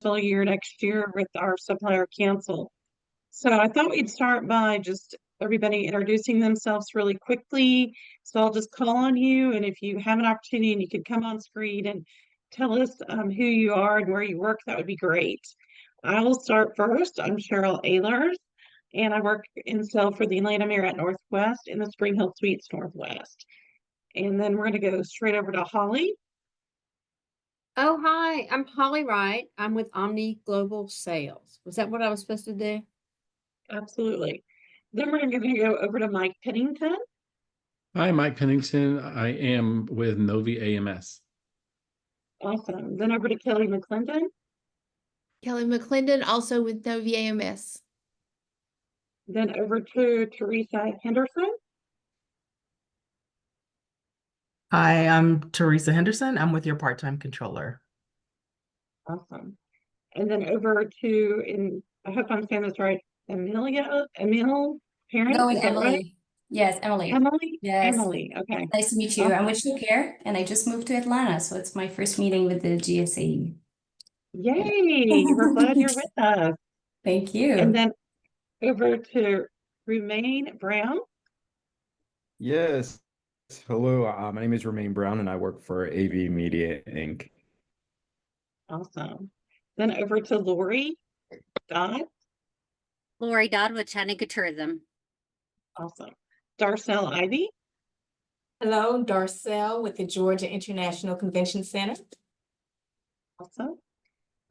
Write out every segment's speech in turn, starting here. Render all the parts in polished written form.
fiscal year next year with our supplier council. So I thought we'd start by just everybody introducing themselves really quickly. So I'll just call on you, and if you have an opportunity and you could come on screen and tell us who you are and where you work, that would be great. I will start first. I'm Cheryl Ehlers, and I work in sale for the Atlanta Marriott Northwest in the Spring Hill Suites Northwest. And then we're going to go straight over to Holly. Oh, hi, I'm Holly Wright. I'm with Omni Global Sales. Was that what I was supposed to do? Absolutely. Then we're going to go over to Mike Pennington. Hi, Mike Pennington. I am with Novi AMS. Awesome. Then over to Kelly McClendon. Kelly McClendon, also with Novi AMS. Then over to Teresa Henderson. Hi, I'm Teresa Henderson. I'm with your part-time controller. Awesome. And then over to, and I hope I'm saying this right, Emil Parent. No, Is it's that right? Emily. Yes, Emily. Emily? Yes. Emily. Okay. Nice to meet you. I'm with Supplier, and I just moved to Atlanta, so it's my first meeting with the GSAE. Yay! We're glad you're with us. Thank you. And then over to Romaine Brown. Yes. Hello, my name is Romaine Brown, and I work for AV Media Inc. Awesome. Then over to Lori Dodd. Lori Dodd with Chattanooga Tourism. Awesome. Darcel Ivy. Hello, Darcel with the Georgia International Convention Center. Awesome.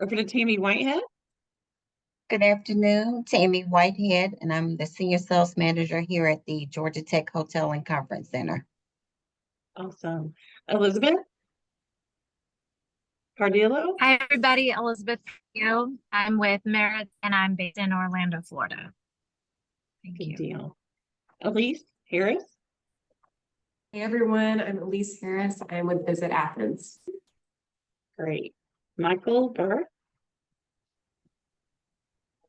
Over to Tammy Whitehead. Good afternoon, Tammy Whitehead, and I'm the Senior Sales Manager here at the Georgia Tech Hotel and Conference Center. Awesome. Elizabeth Cardillo. Hi, everybody. Elizabeth Cardillo. I'm with Merit, and I'm based in Orlando, Florida. Thank you. Good deal. Elise Harris. Hey, everyone. I'm Elise Harris. I'm with Visit Athens. Great. Michael Burr.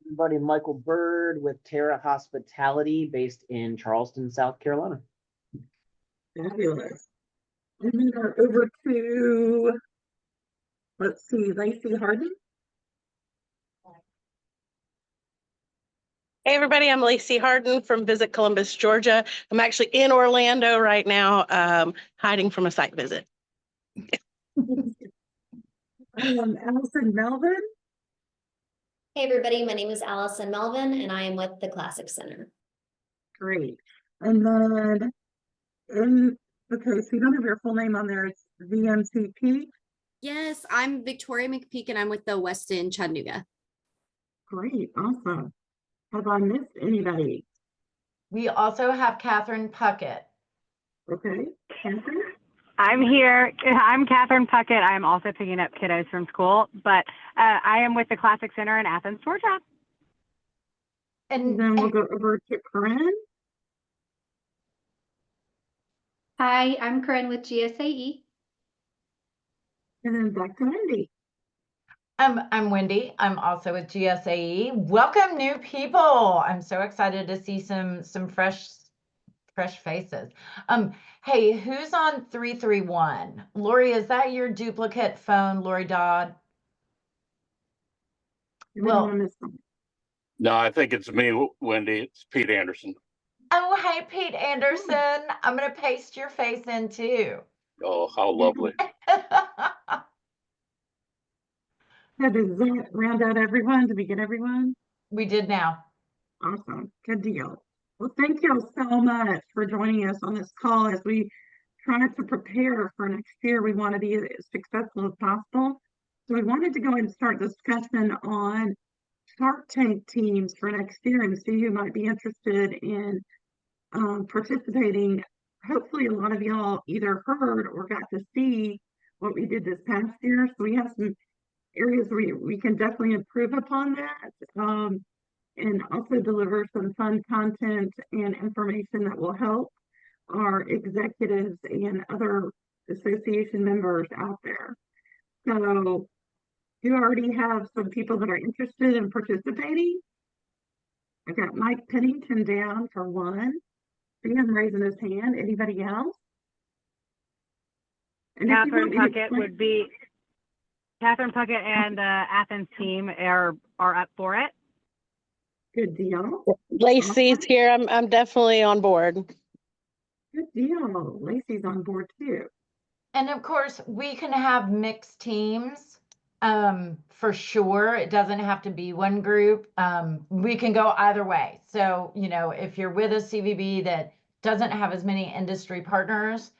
Everybody, Michael Bird with Terra Hospitality based in Charleston, South Carolina. Fabulous. And then we're over to, let's see, Lacey Harden. Hey everybody, I'm Lacey Harden from Visit Columbus, Georgia. I'm actually in Orlando right now, hiding from a site visit. Allison Melvin. Hey everybody, my name is Allison Melvin and I am with the Classic Center. Great. And then, okay, so you don't have your full name on there. It's VMCP. Yes, I'm Victoria McPeak and I'm with the Westin Chattanooga. Great, awesome. Have I missed anybody? We also have Catherine Puckett. Okay, Catherine. I'm here. I'm Catherine Puckett. I'm also picking up kiddos from school, but I am with the Classic Center in Athens, Georgia. And then we'll go over to Corinne. Hi, I'm Corinne with GSAE. And then back to Wendy. I'm Wendy. I'm also with GSAE. Welcome, new people. I'm so excited to see some fresh faces. Hey, who's on 331? Lori, is that your duplicate phone, Lori Dodd? Well, no, I think it's me, Wendy. It's Pete Anderson. Oh, hey, Pete Anderson. I'm going to paste your face in too. Oh, how lovely. So does that round out everyone? Did we get everyone? We did now. Awesome. Good deal. Well, thank you all so much for joining us on this call as we try to prepare for next year. We want to be as successful as possible. So we wanted to go and start discussion on Shark Tank teams for next year and see who might be interested in participating. Hopefully a lot of y'all either heard or got to see what we did this past year. So we have some areas where we can definitely improve upon that. And also deliver some fun content and information that will help our executives and other association members out there. So you already have some people that are interested in participating. I got Mike Pennington down for one. See him raising his hand. Anybody else? And Catherine Puckett would be. Catherine Puckett and the Athens team are up for it. Good deal. Lacey's here. I'm definitely on board. Good deal. Lacey's on board too. And of course, we can have mixed teams for sure. It doesn't have to be one group. We can go either way. So, you know, if you're with a CVB that doesn't have as many industry partners,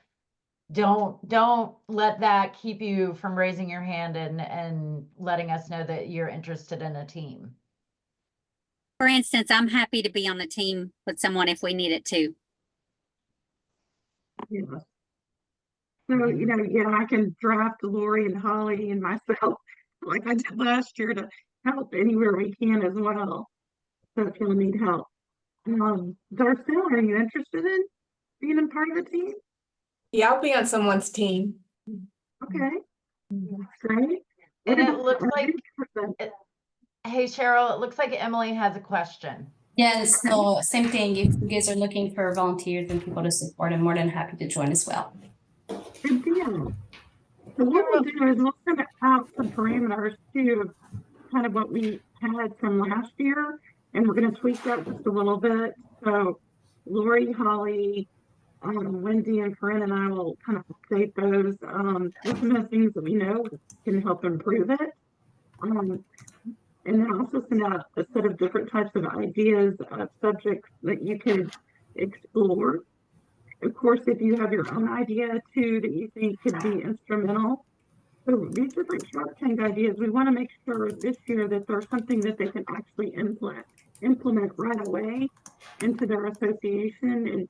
don't let that keep you from raising your hand and letting us know that you're interested in a team. For instance, I'm happy to be on the team with someone if we need it to. Yeah. So, you know, yeah, I can draft Lori and Holly and myself like I did last year to help anywhere we can as well. So if you'll need help. Darcel, are you interested in being a part of the team? Yeah, I'll be on someone's team. Okay. That's great. And it looks like, hey, Cheryl, it looks like Emily has a question. Yes, no, same thing. If you guys are looking for volunteers and people to support, I'm more than happy to join as well. Good deal. So what we'll do is we'll send out some parameters too of kind of what we had from last year, and we're going to tweak that just a little bit. So Lori, Holly, Wendy, and Corinne and I will kind of update those with some of the things that we know can help improve it. And then also send out a set of different types of ideas of subjects that you could explore. Of course, if you have your own idea too that you think could be instrumental. So these different Shark Tank ideas, we want to make sure this year that there's something that they can actually implement right away into their association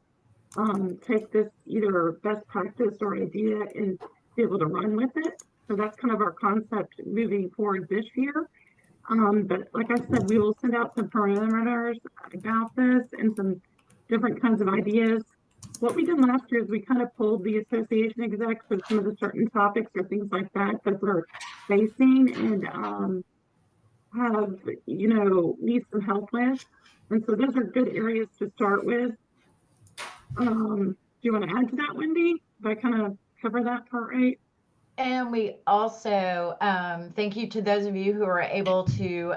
and take this either best practice or idea and be able to run with it. So that's kind of our concept moving forward this year. But like I said, we will send out some parameters about this and some different kinds of ideas. What we did last year is we kind of pulled the association execs with some of the certain topics or things like that we're facing and have, you know, need some help with. And so those are good areas to start with. Do you want to add to that, Wendy? Did I kind of cover that part right? And we also thank you to those of you who are able to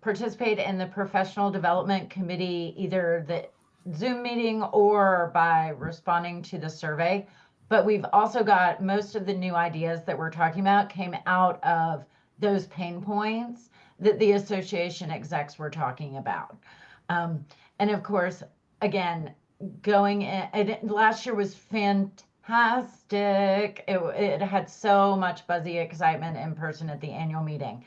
participate in the professional development committee, either the Zoom meeting or by responding to the survey. But we've also got most of the new ideas that we're talking about came out of those pain points that the association execs were talking about. And of course, again, going in, last year was fantastic. It had so much buzzy excitement in person at the annual meeting.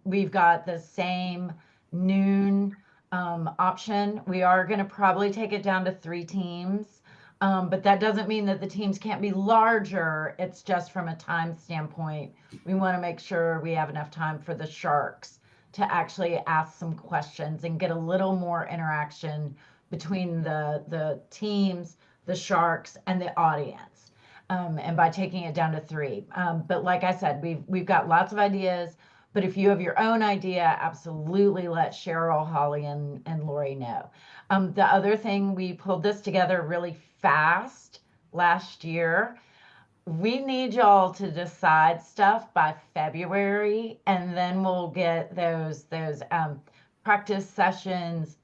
We've got the same noon option. We are going to probably take it down to 3 teams, but that doesn't mean that the teams can't be larger. It's just from a time standpoint, we want to make sure we have enough time for the Sharks to actually ask some questions and get a little more interaction between the teams, the Sharks, and the audience. And by taking it down to 3. But like I said, we've got lots of ideas. But if you have your own idea, absolutely let Cheryl, Holly, and Lori know. The other thing, we pulled this together really fast last year. We need y'all to decide stuff by February, and then we'll get those practice sessions.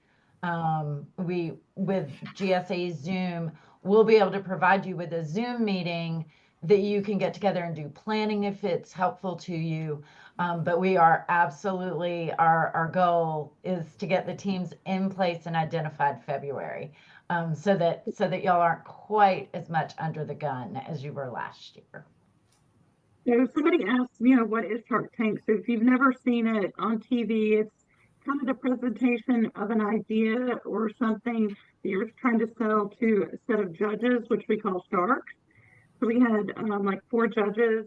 With GSAE Zoom, we'll be able to provide you with a Zoom meeting that you can get together and do planning if it's helpful to you. But we are absolutely, our goal is to get the teams in place and identified February, so that y'all aren't quite as much under the gun as you were last year. So somebody asked, you know, what is Shark Tank? So if you've never seen it on TV, it's kind of the presentation of an idea or something that you're trying to sell to a set of judges, which we call sharks. So we had like 4 judges,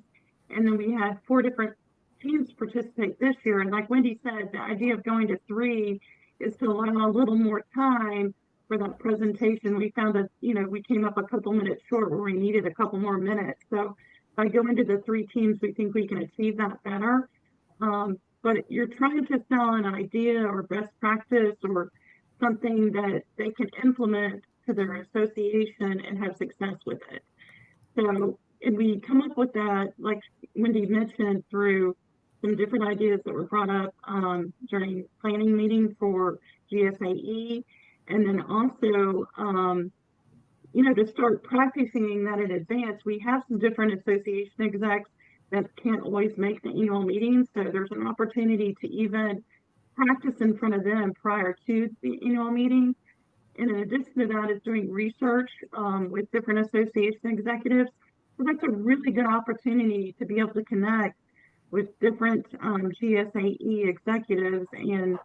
and then we had 4 different teams participate this year. And like Wendy said, the idea of going to 3 is to allow a little more time for that presentation. We found that, you know, we came up a couple minutes short where we needed a couple more minutes. So by going to the 3 teams, we think we can achieve that better. But you're trying to sell an idea or best practice or something that they can implement to their association and have success with it. So And we come up with that, like Wendy mentioned, through some different ideas that were brought up during planning meeting for GSAE. And then also, you know, to start practicing that in advance, we have some different association execs that can't always make the annual meeting. So there's an opportunity to even practice in front of them prior to the annual meeting. And in addition to that is doing research with different association executives. So that's a really good opportunity to be able to connect with different GSAE executives and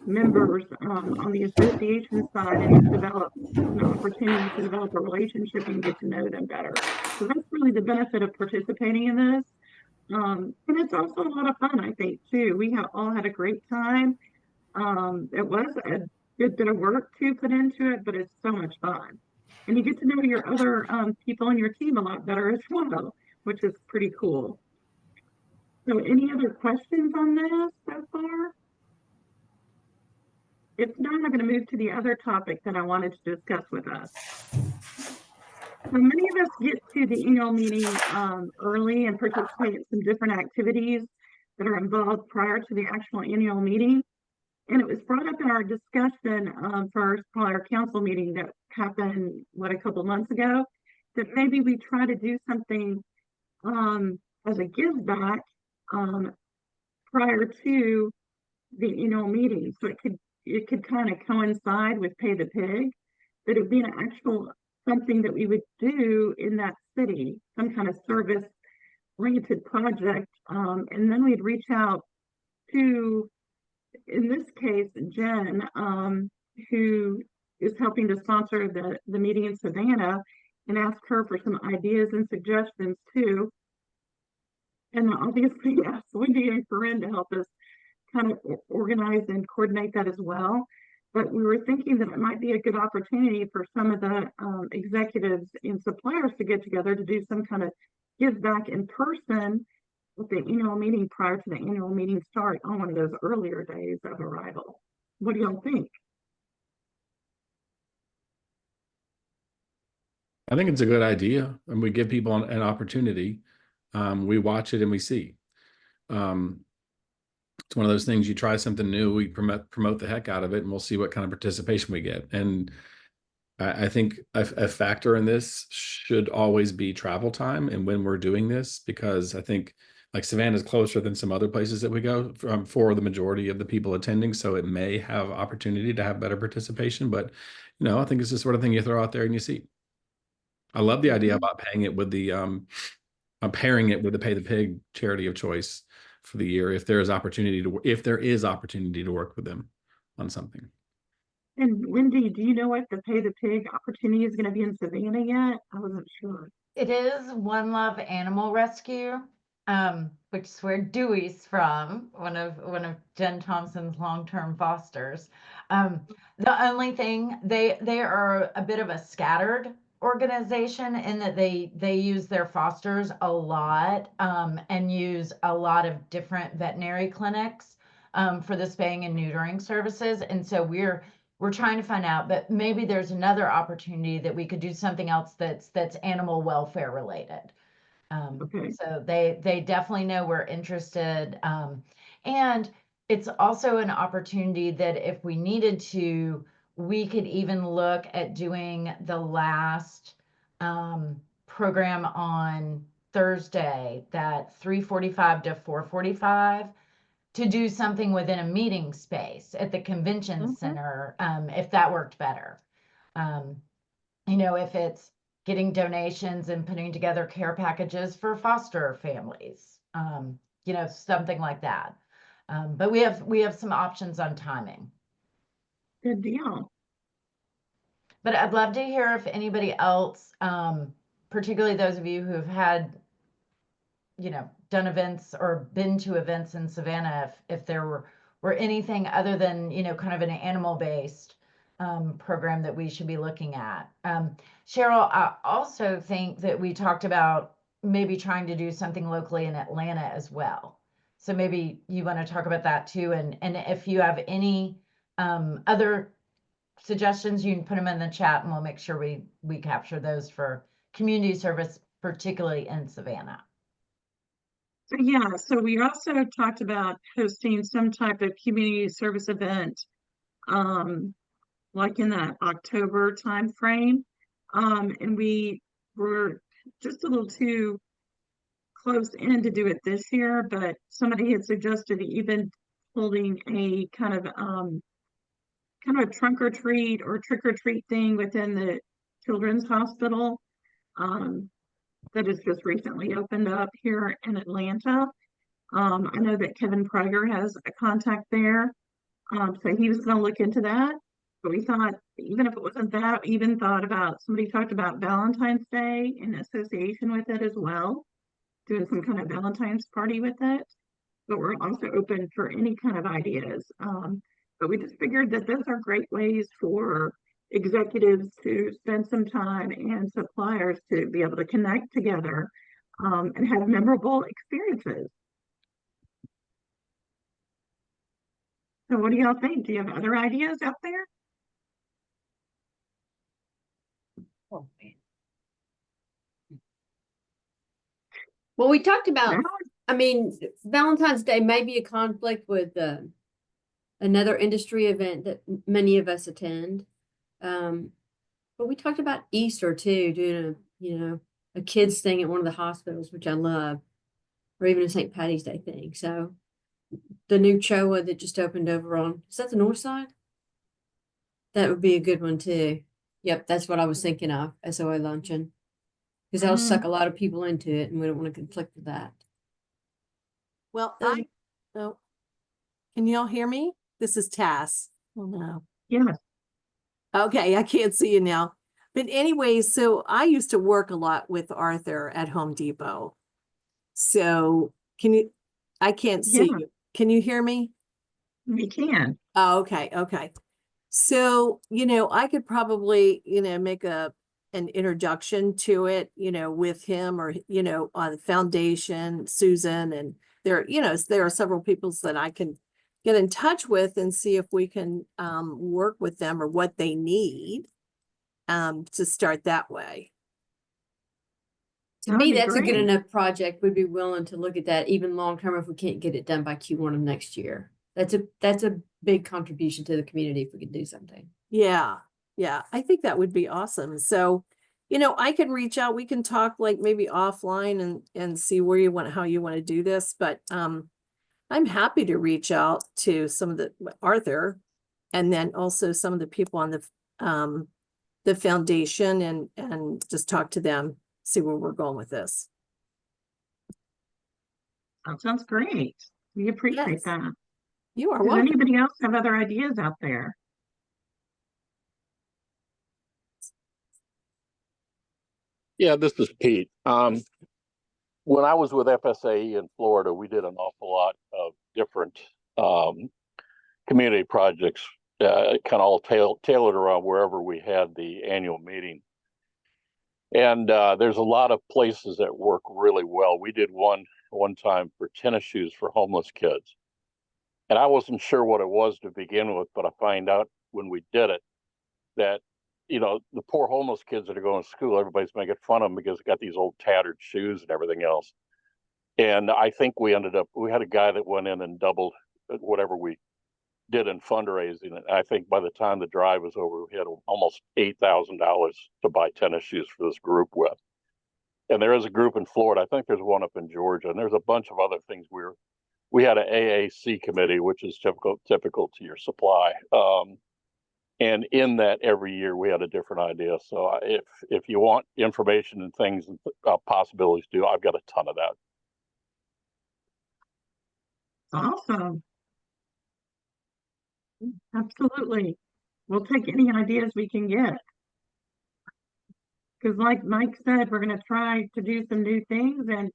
members on the association side and to develop an opportunity to develop a relationship and get to know them better. So that's really the benefit of participating in this. And it's also a lot of fun, I think, too. We have all had a great time. It was a good bit of work to put into it, but it's so much fun. And you get to know your other people on your team a lot better as well, which is pretty cool. So any other questions on this so far? If not, I'm going to move to the other topic that I wanted to discuss with us. So many of us get to the annual meeting early and participate in some different activities that are involved prior to the actual annual meeting. And it was brought up in our discussion for our Supplier Council meeting that happened, a couple months ago, that maybe we try to do something as a give back prior to the annual meeting. So it could kind of coincide with Pay the Pig, that it would be an actual something that we would do in that city, some kind of service oriented project. And then we'd reach out to, in this case, Jen, who is helping to sponsor the meeting in Savannah, and ask her for some ideas and suggestions too. And obviously ask Wendy and Corinne to help us kind of organize and coordinate that as well. But we were thinking that it might be a good opportunity for some of the executives and suppliers to get together to do some kind of give back in person with the annual meeting prior to the annual meeting start on one of those earlier days of arrival. What do y'all think? I think it's a good idea, and we give people an opportunity. We watch it and we see. It's one of those things, you try something new, we promote the heck out of it, and we'll see what kind of participation we get. And I think a factor in this should always be travel time and when we're doing this, because I think like Savannah is closer than some other places that we go for the majority of the people attending. So it may have opportunity to have better participation, but you know, I think it's the sort of thing you throw out there and you see. I love the idea about paying it with the pairing it with the Pay the Pig charity of choice for the year, if there is opportunity to work with them on something. And Wendy, do you know what the Pay the Pig opportunity is going to be in Savannah yet? I wasn't sure. It is One Love Animal Rescue, which is where Dewey's from, one of Jen Thompson's long-term fosters. The only thing, they are a bit of a scattered organization in that they use their fosters a lot and use a lot of different veterinary clinics for the spaying and neutering services. And so we're trying to find out, but maybe there's another opportunity that we could do something else that's animal welfare related. Okay. So they definitely know we're interested. And it's also an opportunity that if we needed to, we could even look at doing the last program on Thursday, that 3:45 to 4:45, to do something within a meeting space at the convention center, if that worked better. You know, if it's getting donations and putting together care packages for foster families, you know, something like that. But we have some options on timing. Good deal. But I'd love to hear if anybody else, particularly those of you who have had, you know, done events or been to events in Savannah, if there were anything other than, you know, kind of an animal-based program that we should be looking at. Cheryl, I also think that we talked about maybe trying to do something locally in Atlanta as well. So maybe you want to talk about that too. And if you have any other suggestions, you can put them in the chat and we'll make sure we capture those for community service particularly in Savannah? So yeah, so we also talked about hosting some type of community service event, like in that October timeframe. And we were just a little too close in to do it this year, but somebody had suggested even holding a kind of a trunk or treat or trick or treat thing within the children's hospital that has just recently opened up here in Atlanta. I know that Kevin Prager has a contact there, so he was going to look into that. But we thought, even if it wasn't that, we even thought about, somebody talked about Valentine's Day in association with it as well, doing some kind of Valentine's party with it. But we're also open for any kind of ideas. But we just figured that those are great ways for executives to spend some time and suppliers to be able to connect together and have memorable experiences. So what do y'all think? Do you have other ideas out there? Well, we talked about, I mean, Valentine's Day may be a conflict with another industry event that many of us attend. But we talked about Easter too, doing a kids thing at one of the hospitals, which I love, or even a St. Patty's Day thing. So the new CHOA that just opened over on, is that the north side? That would be a good one too. Yep, that's what I was thinking of, SOA luncheon. Because that'll suck a lot of people into it, and we don't want to conflict with that. Well, oh, can y'all hear me? This is Tass. Oh no. Yeah. Okay, I can't see you now. But anyway, so I used to work a lot with Arthur at Home Depot. So I can't see you. Can you hear me? We can. Oh, okay. Okay. So, I could probably, make an introduction to it, with him or, on the foundation, Susan, and there are several people that I can get in touch with and see if we can work with them or what they need to start that way. To me, that's a good enough project. We'd be willing to look at that even long term if we can't get it done by Q1 of next year. That's a big contribution to the community if we could do something. Yeah. Yeah. I think that would be awesome. So, I can reach out, we can talk like maybe offline and see how you want to do this, but I'm happy to reach out to some of Arthur and then also some of the people on the foundation and just talk to them, see where we're going with this. That sounds great. We appreciate that. You are Does welcome. anybody else have other ideas out there? Yeah, this is Pete. When I was with FSAE in Florida, we did an awful lot of different community projects, kind of all tailored around wherever we had the annual meeting. And there's a lot of places that work really well. We did one time for tennis shoes for homeless kids. And I wasn't sure what it was to begin with, but I find out when we did it that, the poor homeless kids that are going to school, everybody's making fun of them because they got these old tattered shoes and everything else. And I think we had a guy that went in and doubled whatever we did in fundraising. And I think by the time the drive was over, we had almost $8,000 to buy tennis shoes for this group with. And there is a group in Florida. I think there's one up in Georgia, and there's a bunch of other things. We had an AAC committee, which is typical to your supply. And in that, every year we had a different idea. So if you want information and things and possibilities, I've got a ton of that. Awesome. Absolutely. We'll take any ideas we can get. Because like Mike said, we're going to try to do some new things and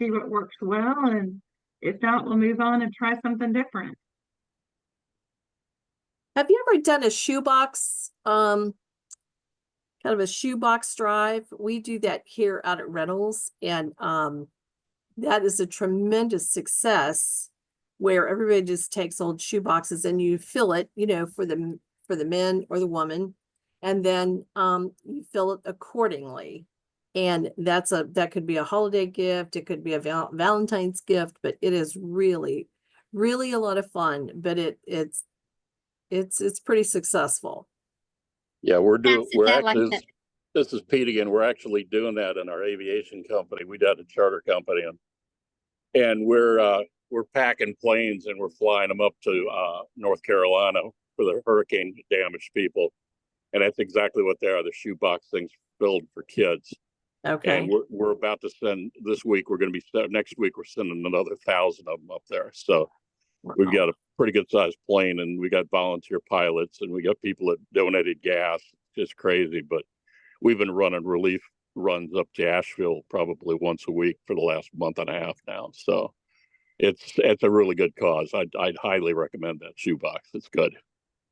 see what works well. And if not, we'll move on and try something different. Have you ever done a shoebox, kind of a shoebox drive? We do that here out at Reynolds, and that is a tremendous success where everybody just takes old shoe boxes and you fill it, for the men or the woman, and then you fill it accordingly. And that could be a holiday gift. It could be a Valentine's gift, but it is really, really a lot of fun, but it's pretty successful. Yeah, we're that like actually, that? this is Pete again. We're actually doing that in our aviation company. We got a charter company, and we're packing planes and we're flying them up to North Carolina for the hurricane damaged people. And that's exactly what they are. The shoebox things filled for kids. Okay. And we're about to send this week. Next week we're sending another 1,000 of them up there. So we've got a pretty good sized plane, and we got volunteer pilots, and we got people that donated gas. It's just crazy, but we've been running relief runs up to Asheville probably once a week for the last month and a half now. So it's a really good cause. I'd highly recommend that shoebox. It's good.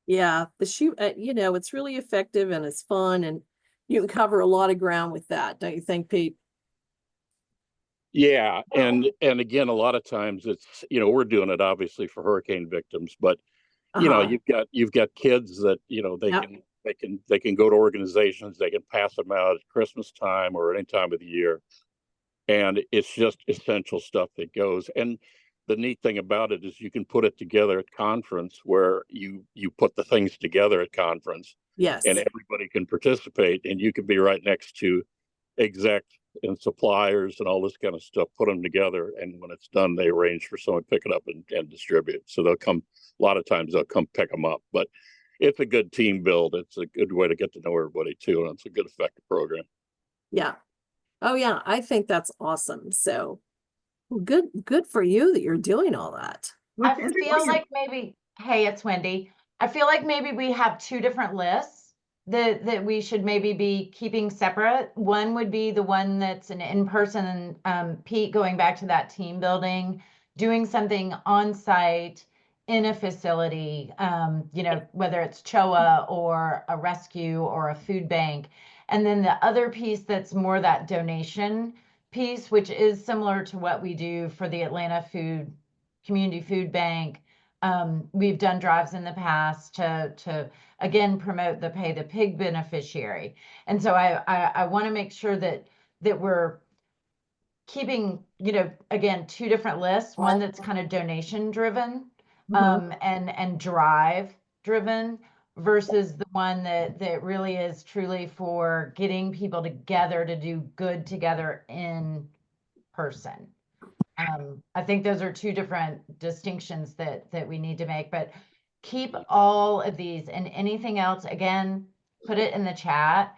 Yeah, the shoe, it's really effective and it's fun, and you can cover a lot of ground with that, don't you think, Pete? Yeah, and again, a lot of times it's we're doing it obviously for hurricane victims, but you've got kids that they can go to organizations, they can pass them out at Christmas time or any time of the year, and it's just essential stuff that goes. And the neat thing about it is you can put it together at conference, where you put the things together at conference. Yes. And everybody can participate, and you can be right next to exec and suppliers and all this kind of stuff, put them together. And when it's done, they arrange for someone to pick it up and distribute. So a lot of times they'll come pick them up, but it's a good team build. It's a good way to get to know everybody too. And it's a good effective program. Yeah. Oh yeah. I think that's awesome. So good for you that you're doing all that. I feel like maybe, hey, it's Wendy. I feel like maybe we have two different lists that we should maybe be keeping separate. One would be the one that's an in-person, Pete, going back to that team building, doing something on site in a facility, whether it's CHOA or a rescue or a food bank. And then the other piece that's more that donation piece, which is similar to what we do for the Atlanta Community Food Bank. We've done drives in the past to again promote the Pay the Pig beneficiary. And so I want to make sure that we're keeping, again, two different lists, one that's kind of donation driven and drive driven, versus the one that really is truly for getting people together to do good together in person. I think those are two different distinctions that we need to make, but keep all of these, and anything else, again, put it in the chat,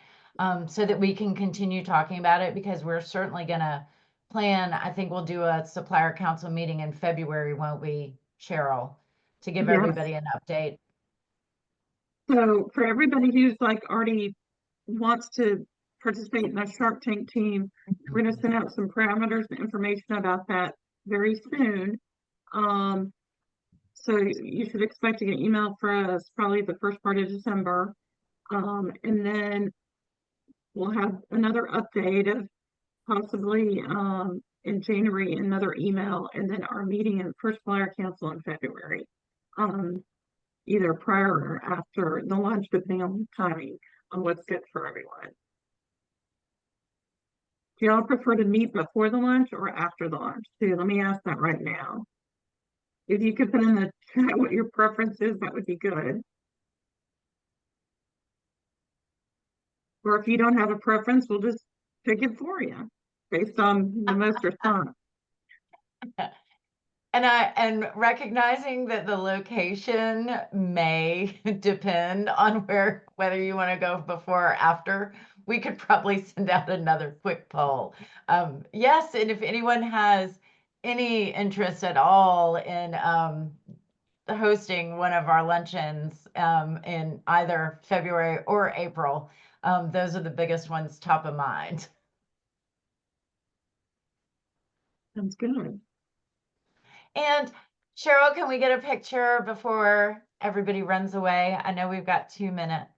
so that we can continue talking about it, because we're certainly gonna plan. I think we'll do a supplier council meeting in February, won't we, Cheryl, to give everybody an update. So for everybody who's already wants to participate in a Shark Tank team, we're going to send out some parameters and information about that very soon. So you should expect to get an email for us probably the first part of December. And then we'll have another update of possibly in January, another email, and then our meeting in First Flyer Council in February. Either prior or after the lunch, depending on timing on what's good for everyone. Do y'all prefer to meet before the lunch or after the lunch too? Let me ask that right now. If you could put in the chat what your preference is, that would be good. Or if you don't have a preference, we'll just pick it for you based on the most response. And recognizing that the location may depend on whether you want to go before or after, we could probably send out another quick poll. Yes, and if anyone has any interest at all in hosting one of our luncheons in either February or April, those are the biggest ones top of mind. Sounds good. And Cheryl, can we get a picture before everybody runs away? I know we've got 2 minutes.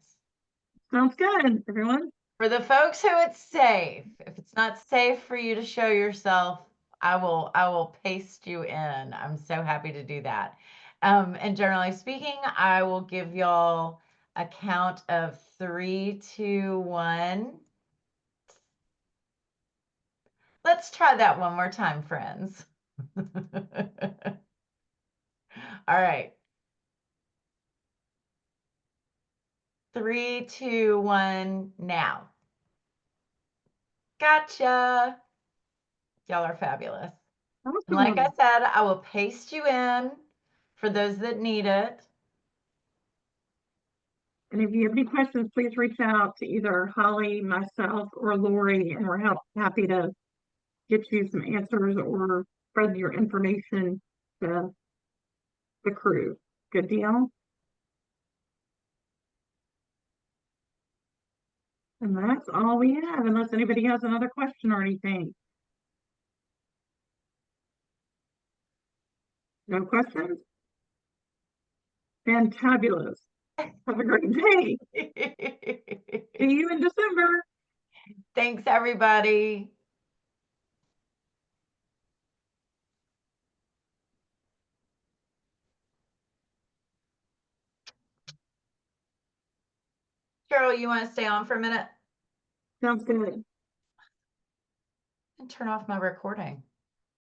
Sounds good, everyone. For the folks who it's safe, if it's not safe for you to show yourself, I will paste you in. I'm so happy to do that. And generally speaking, I will give y'all a count of 3, 2, 1. Let's try that one more time, friends. All right. 3, 2, 1, now. Gotcha. Y'all are fabulous. And like I Awesome. said, I will paste you in for those that need it. And if you have any questions, please reach out to either Holly, myself, or Lori, and we're happy to get you some answers or spread your information to the crew. Good deal? And that's all we have, unless anybody has another question or anything. No questions? Fantabulous. Have a great day. See you in December. Thanks, everybody. Carol, you want to stay on for a minute? Sounds good. And turn off my recording.